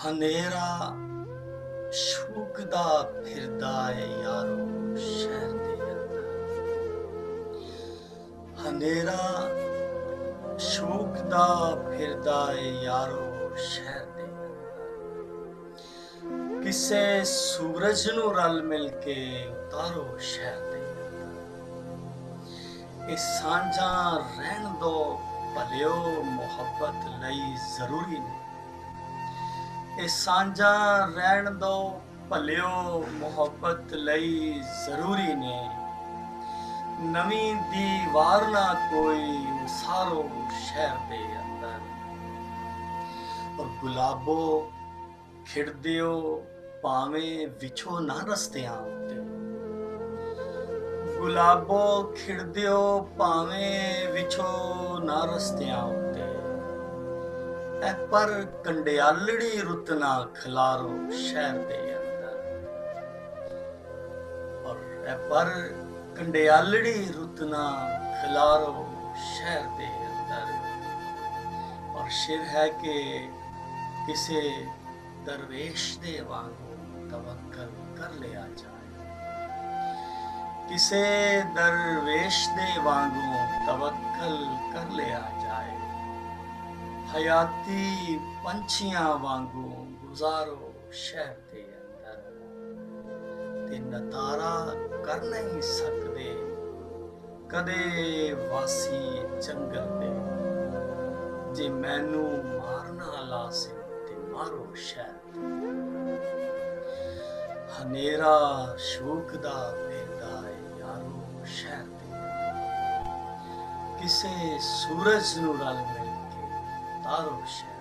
ਹਨੇਰਾ ਸ਼ੂਕਦਾ ਫਿਰਦਾ ਏ ਯਾਰੋ ਸ਼ਹਿਰ ਦੇ ਅੰਦਰ। ਹਨੇਰਾ ਸ਼ੂਕਦਾ ਫਿਰਦਾ ਏ ਯਾਰੋ ਸ਼ਹਿਰ ਦੇ ਅੰਦਰ। ਕਿਸੇ ਸੂਰਜ ਨੂੰ ਰਲ ਮਿਲ ਕੇ ਉਤਾਰੋ ਸ਼ਹਿਰ ਦੇ ਅੰਦਰ। ਇਹ ਸਾਂਝਾਂ ਰਹਿਣ ਦੋ ਭਲਿਓ ਮੁਹੱਬਤ ਲਈ ਜ਼ਰੂਰੀ ਨੇ। ਇਹ ਸਾਂਝਾਂ ਰਹਿਣ ਦੋ ਭਲਿਓ ਮੁਹੱਬਤ ਲਈ ਜ਼ਰੂਰੀ ਨੇ। ਨਵੀਂ ਦੀਵਾਰ ਨਾ ਕੋਈ ਉਸਾਰੋ ਸ਼ਹਿਰ ਦੇ ਅੰਦਰ। ਔਰ ਗੁਲਾਬੋ ਖਿੜਦਿਓ ਭਾਵੇਂ ਵਿਛੋ ਨਾ ਰਸਤਿਆਂ ਉੱਤੇ। ਗੁਲਾਬੋ ਖਿੜਦਿਓ ਭਾਵੇਂ ਵਿਛੋ ਨਾ ਰਸਤਿਆਂ ਉੱਤੇ। ਐ ਪਰ ਕੰਡਿਆਲੜੀ ਰੁੱਤ ਨਾ ਖਿਲਾਰੋ ਸ਼ਹਿਰ ਦੇ ਅੰਦਰ। ਔਰ ਐ ਪਰ ਕੰਡਿਆਲੜੀ ਰੁੱਤ ਨਾ ਖਿਲਾਰੋ ਸ਼ਹਿਰ ਦੇ ਅੰਦਰ। ਔਰ ਸ਼ਿਰ ਹੈ ਕਿ ਕਿਸੇ ਦਰਵੇਸ਼ ਦੇ ਵਾਂਗੂ ਤਵੱਕਲ ਕਰ ਲਿਆ ਜਾਏ। ਕਿਸੇ ਦਰਵੇਸ਼ ਦੇ ਵਾਂਗੂ ਤਵੱਕਲ ਕਰ ਲਿਆ ਜਾਏ। ਹਯਾਤੀ ਪੰਛੀਆਂ ਵਾਂਗੂ ਗੁਜ਼ਾਰੋ ਸ਼ਹਿਰ ਦੇ ਅੰਦਰ। ਤੇ ਨਤਾਰਾ ਕਰ ਨਹੀਂ ਸਕਦੇ ਕਦੇ ਵਾਸੀ ਜੰਗਲ ਦੇ। ਜੇ ਮੈਨੂੰ ਮਾਰਨਾ ਲਾਜ਼ਿਮ ਤੇ ਮਾਰੋ ਸ਼ਹਿਰ ਦੇ। ਹਨੇਰਾ ਸ਼ੂਕਦਾ ਫਿਰਦਾ ਏ ਯਾਰੋ ਸ਼ਹਿਰ ਦੇ। ਕਿਸੇ ਸੂਰਜ ਨੂੰ ਰਲ ਮਿਲ ਕੇ ਤਾਰੋ ਸ਼ਹਿਰ।